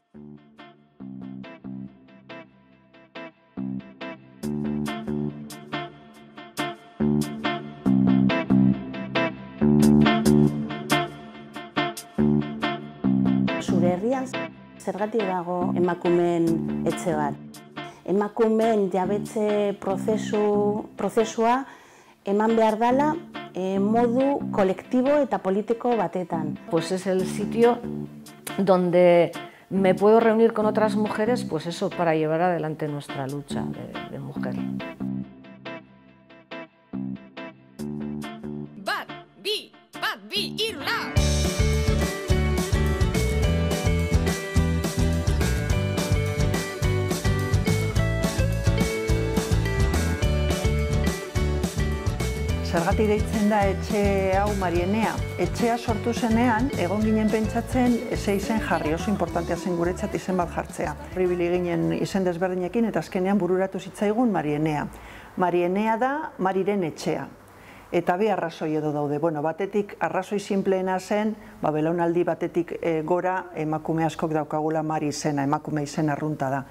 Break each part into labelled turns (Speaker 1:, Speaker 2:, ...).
Speaker 1: Zure herrian zergatik dago emakumeen etxe bat? Emakumeen jabetze prozesua eman behar dela modu kolektibo eta politiko batetan.
Speaker 2: Pues es el sitio donde me puedo reunir con otras mujeres, pues eso, para llevar adelante nuestra lucha de mujer.
Speaker 3: Bat, bi, hiru, lau!
Speaker 4: Zergatik deitzen da etxe hau Marienea. Etxea sortu zenean, egon ginen pentsatzen ze izen jarri, oso importantea zen guretzat izen bat jartzea. Horribili ginen izen desberdinekin eta azkenean bururatu zitzaigun Marienea. Marienea da Mariren etxea. Eta bi arrazoi edo daude. Bueno, batetik arrazoi sinpleena zen, belaunaldi batetik gora emakume askok daukagula Mari izena, emakume izen arrunta da.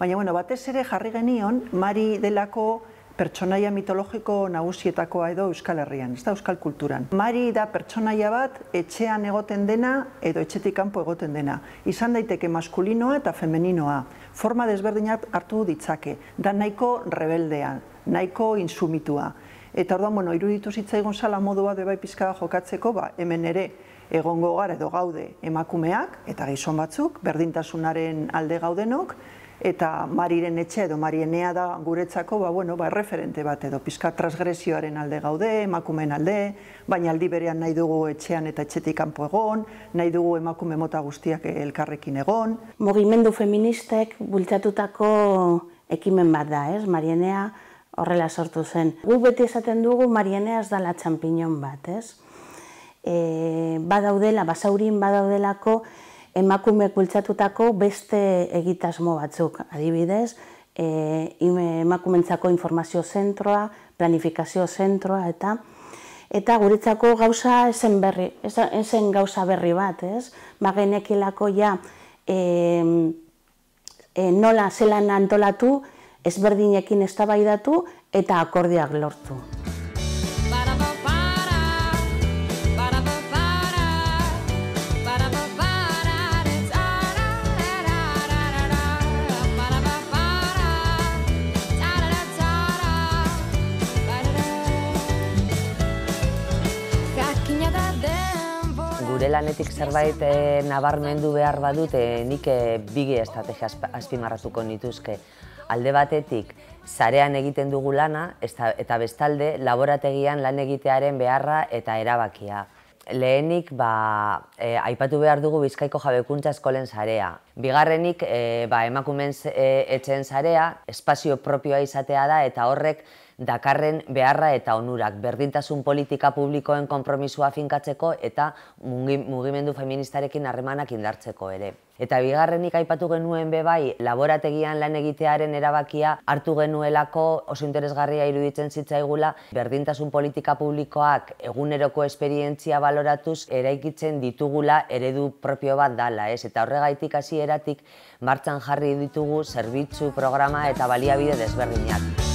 Speaker 4: Baina, bueno, batez ere jarri genion Mari delako pertsonaia mitologiko nagusietakoa edo Euskal Herrian, ez da Euskal kulturan. Mari da pertsonaia bat etxean egoten dena edo etxetik kanpo egoten dena. Izan daiteke maskulinoa eta femeninoa. Forma desberdinak hartu ditzake. Da nahiko rebeldea, nahiko insumitua. Eta orduan, bueno, iruditu zitzaigun zala modua bai pizka jokatzeko, hemen ere egongo gara edo gaude emakumeak eta gizon batzuk, berdintasunaren alde gaudenok, eta Mariren etxe edo Marienea da guretzako erreferente bat edo pizka transgresioaren alde gaude, emakumeen alde, baina aldi berean nahi dugu etxean eta etxetik kanpo egon, nahi dugu emakume mota guztiak elkarrekin egon.
Speaker 1: Mugimendu feministek bultzatutako ekimen bat da, ez? Marienea horrela sortu zen. Gu beti esaten dugu Marienea ez dela txampiñon bat, ez? Badaudelako, basaurin badaudelako, emakumeek bultzatutako beste egitasmo batzuk, adibidez, emakumentzako informazio zentroa, planifikazio zentroa, eta guretzako gauza esen gauza berri bat, ez? Genekilako ja nola zelan antolatu, ezberdinekin eztabaidatu eta akordioak lortu.
Speaker 2: Gure lanetik zerbait nabarmendu behar badut, nik bigi estrategia azpimarratuko nituzke. Alde batetik, sarean egiten dugu lana, eta bestalde, laborategian lan egitearen beharra eta erabakia. Lehenik, aipatu behar dugu Bizkaiko Jabekuntza Eskolen sarea. Bigarrenik, emakumeen etxeen sarea, espazio propioa izatea da, eta horrek dakarren beharra eta onurak, berdintasun politika publikoen konpromisua finkatzeko eta mugimendu feministarekin harremanak indartzeko ere. Eta bigarrenik aipatu genuen bai, laborategian lan egitearen erabakia hartu genuelako oso interesgarria iruditzen zitzaigula, berdintasun politika publikoak eguneroko esperientzia baloratuz eraikitzen ditugula eredu propio bat dala, ez? Eta horregaitik hasieratik martxan jarri ditugu zerbitzu, programa eta baliabide desberdinak.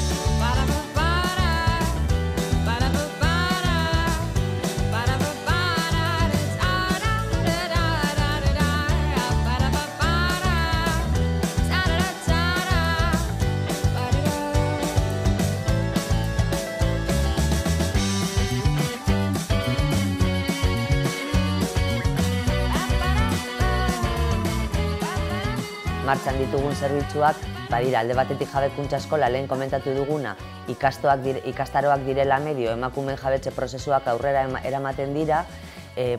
Speaker 2: Martxan ditugun zerbitzuak, badira, alde batetik Jabekuntza Eskola lehen komentatu duguna, ikastaroak direla medio, emakumeen jabetze prozesuak aurrera eramaten dira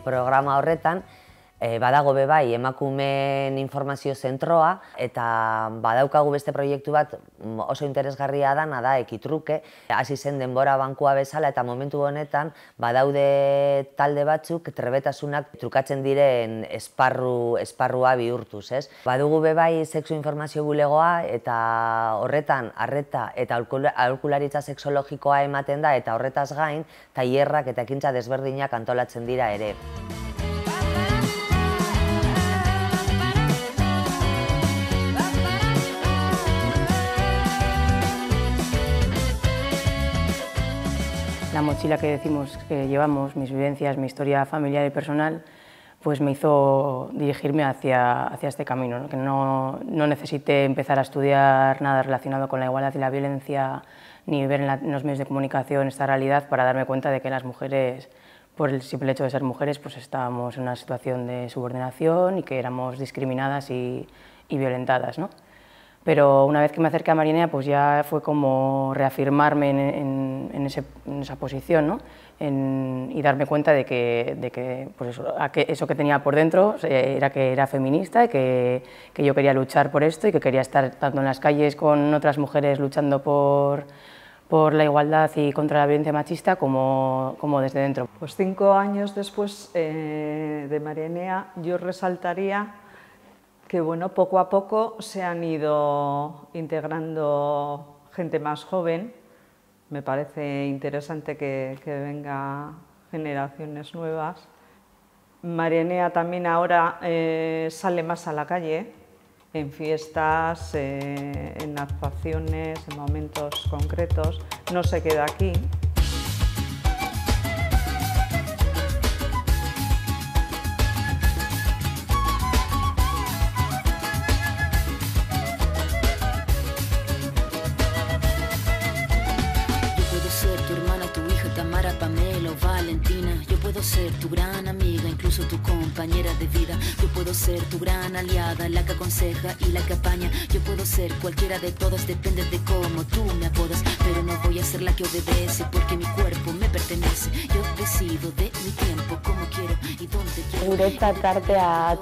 Speaker 2: programa horretan, badago bai emakumeen informazio zentroa, eta badaukagu beste proiektu bat oso interesgarria dana da Ekitruke, hasi zen denbora bankua bezala, eta momentu honetan badaude talde batzuk trebetasunak trukatzen diren esparrua bihurtuz, ez? Badugu bai sexu informazio bulegoa, eta horretan arreta eta aholkularitza sexologikoa ematen da, eta horretaz gain, tailerrak eta ekintza desberdinak antolatzen dira ere.
Speaker 5: mochila que decimos que llevamos, mis vivencias, mi historia familiar y personal, pues me hizo dirigirme hacia este camino, ¿no? Que no necesité empezar a estudiar nada relacionado con la igualdad y la violencia, ni ver en los medios de comunicación esta realidad para darme cuenta de que las mujeres, por el simple hecho de ser mujeres, pues estábamos en una situación de subordinación y que éramos discriminadas y violentadas, ¿no? Pero una vez que me acerqué a Marinea, pues ya fue como reafirmarme en esa posición, ¿no? Y darme cuenta de que pues eso que tenía por dentro era que era feminista, y que yo quería luchar por esto y que quería estar tanto en las calles con otras mujeres luchando por la igualdad y contra la violencia machista como desde dentro.
Speaker 4: Pues 5 años después de Marinea, yo resaltaría que bueno, poco a poco se han ido integrando gente más joven. Me parece interesante que venga generaciones nuevas. Marinea también ahora sale más a la calle, en fiestas, en actuaciones, en momentos concretos, no se queda aquí.
Speaker 6: Ser tu gran amiga, incluso tu compañera de vida. Yo puedo ser tu gran aliada, la que aconseja y la que apaña. Yo puedo ser cualquiera de todas, depende de cómo tú me apodas. Pero no voy a ser la que obedece, porque mi cuerpo me pertenece. Yo decido de mi tiempo, como quiero y donde quiero.
Speaker 7: Guretzat artea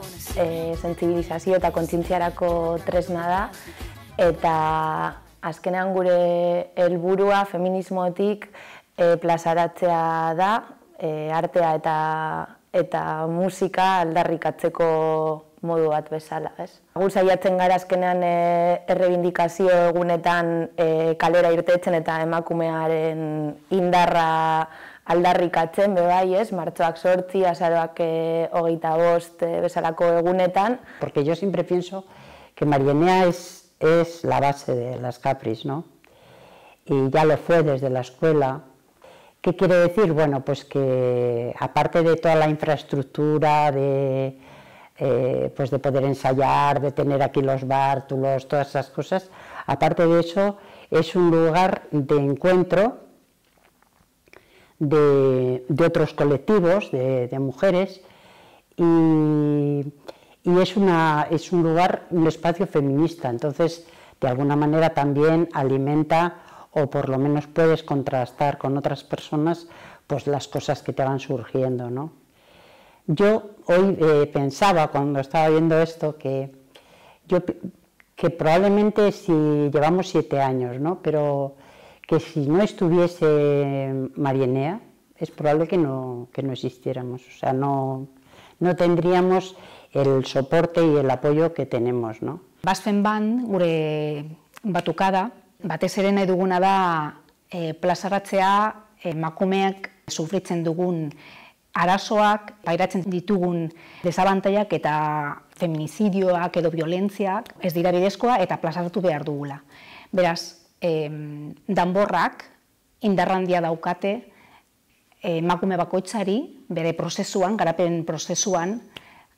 Speaker 7: sentsibilizazio eta kontzientziarako tresna da, eta azkenean gure helburua feminismotik plazaratzea da, artea eta musika aldarrikatzeko modu bat bezala, ez? Gu saiatzen gara azkenean errebindikazio egunetan kalera irtetzen eta emakumearen indarra aldarrikatzen, bebai, ez? Martxoak 8, azaroak 25 bezalako egunetan.
Speaker 8: Porque yo siempre pienso que Marinea es la base de las Capris, ¿no? Y ya lo fue desde la escuela. ¿Qué quiere decir? Bueno, pues que aparte de toda la infraestructura, pues de poder ensayar, de tener aquí los bártulos, todas esas cosas, aparte de eso es un lugar de encuentro de otros colectivos, de mujeres, y es un lugar, un espacio feminista, entonces de alguna manera también alimenta, o por lo menos puedes contrastar con otras personas pues las cosas que te van surgiendo, ¿no? Yo hoy pensaba, cuando estaba viendo esto, que probablemente si llevamos 7 años, ¿no? Pero que si no estuviese Marinea, es probable que no existiéramos, o sea, no tendríamos el soporte y el apoyo que tenemos, ¿no?
Speaker 9: Basfen ban, gure batukada, batez ere nahi duguna da plazaratzea emakumeak sufritzen dugun arazoak, pairatzen ditugun desabantailak eta feminizidioak edo violentziak ez dira bidezkoa eta plazaratu behar dugula. Beraz, danborrak indarrandia daukate emakume bakoitzari bere prozesuan, garapen prozesuan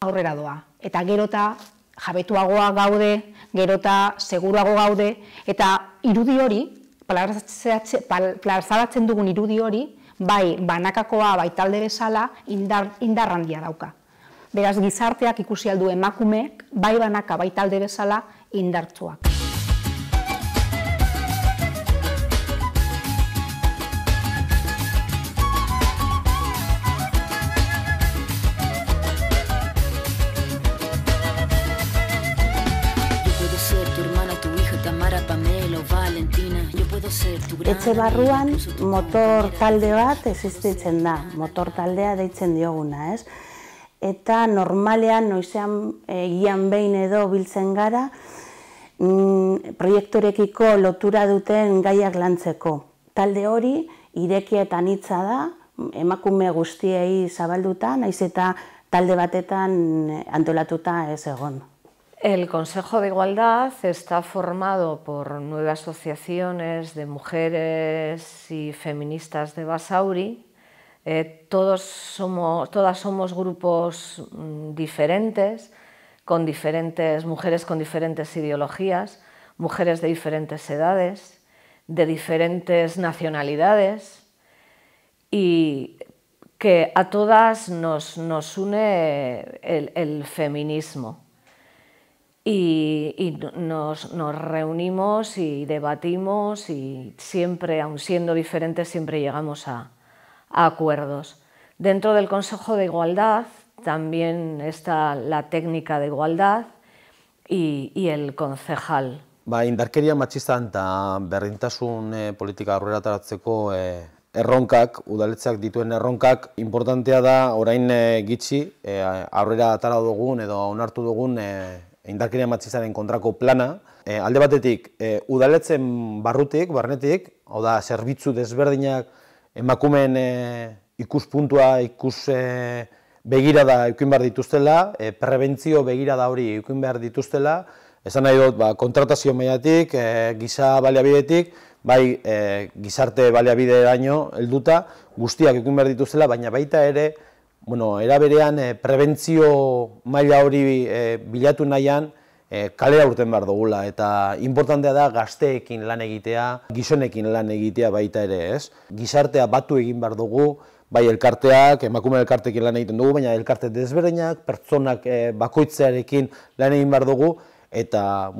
Speaker 9: aurrera doa. Eta gerota jabetuagoa gaude, gerota seguruago gaude, eta irudi hori, plazaratzen dugun irudi hori, bai banakakoa, bai talde bezala, indar handia dauka. Beraz, gizarteak ikusi aldu emakumeek, bai banaka, bai talde bezala, indartsuak.
Speaker 1: Etxe barruan motor talde bat existitzen da, motor taldea deitzen dioguna, ez? Eta normalean, noizean egian behin edo biltzen gara, proiekturekiko lotura duten gaiak lantzeko. Talde hori irekia eta anitza da, emakume guztiei zabalduta, naiz eta talde batetan antolatuta ez egon.
Speaker 10: El Consejo de Igualdad está formado por 9 asociaciones de mujeres y feministas de Basauri. Todas somos grupos diferentes, con diferentes mujeres con diferentes ideologías, mujeres de diferentes edades, de diferentes nacionalidades, y que a todas nos une el feminismo. Y nos reunimos y debatimos y siempre, aun siendo diferentes, siempre llegamos a acuerdos. Dentro del Consejo de Igualdad también está la técnica de igualdad y el concejal.
Speaker 11: Indarkeria matxistan eta berdintasun politika aurrera ateratzeko erronkak, udaletxeak dituen erronkak, importantea da orain gitxi aurrera atera dugun edo onartu dugun indarkeria matxistaren kontrako plana. Alde batetik, udaletxen barrutik, barnetik, hau da, zerbitzu desberdinak emakumeen ikuspuntua, begirada edukin behar dituztela, prebentzio begirada hori edukin behar dituztela, esan nahi dut, kontratazio mailatik, giza baliabidetik, bai gizarte baliabideraino helduta, guztiak edukin behar dituztela, baina baita ere, era berean prebentzio maila hori bilatu nahian kalera urten behar dugula, eta importantea da gazteekin lan egitea, gizonekin lan egitea baita ere, ez? Gizartea batu egin behar dugu, bai elkarteak, emakume elkartekin lan egiten dugu, baina elkarte desberdinak, pertsonak bakoitzearekin lan egin behar dugu, eta,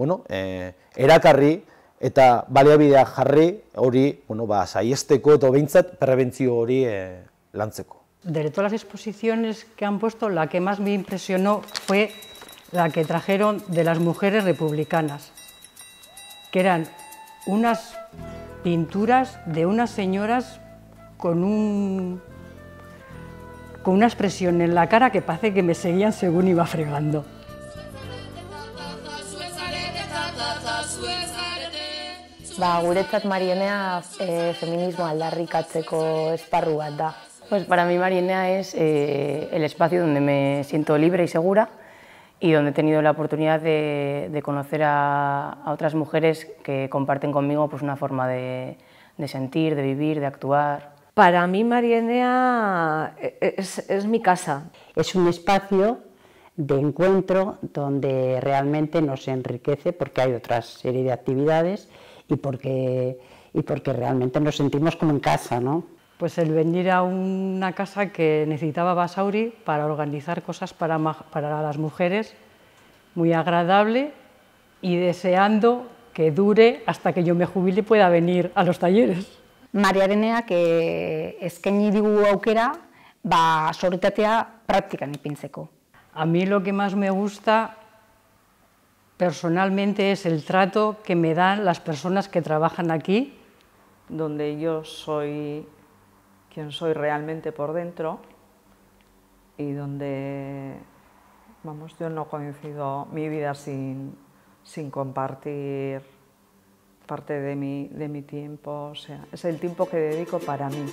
Speaker 11: erakarri eta baliabideak jarri hori, saiesteko eta behintzat prebentzio hori lantzeko.
Speaker 12: De todas las exposiciones que han puesto, la que más me impresionó fue la que trajeron de las mujeres republicanas, que eran unas pinturas de unas señoras con una expresión en la cara que parece que me seguían según iba fregando.
Speaker 7: Guretzat Marienea feminismo aldarrikatzeko esparru bat da.
Speaker 5: Pues para mí Marienea es el espacio donde me siento libre y segura y donde he tenido la oportunidad de conocer a otras mujeres que comparten conmigo pues una forma de sentir, de vivir, de actuar.
Speaker 10: Para mí Marienea es mi casa.
Speaker 8: Es un espacio de encuentro donde realmente nos enriquece porque hay otra serie de actividades y porque realmente nos sentimos como en casa, ¿no?
Speaker 12: Pues el venir a una casa que necesitaba Basauri para organizar cosas para las mujeres, muy agradable y deseando que dure hasta que yo me jubile y pueda venir a los talleres.
Speaker 9: Mariareneak eskaini digu aukera, sororitatea praktikan ipintzeko.
Speaker 12: A mí lo que más me gusta personalmente es el trato que me dan las personas que trabajan aquí,
Speaker 4: donde yo soy quien soy realmente por dentro y donde, yo no coincido mi vida sin compartir parte de mi tiempo, o sea, es el tiempo que dedico para mí.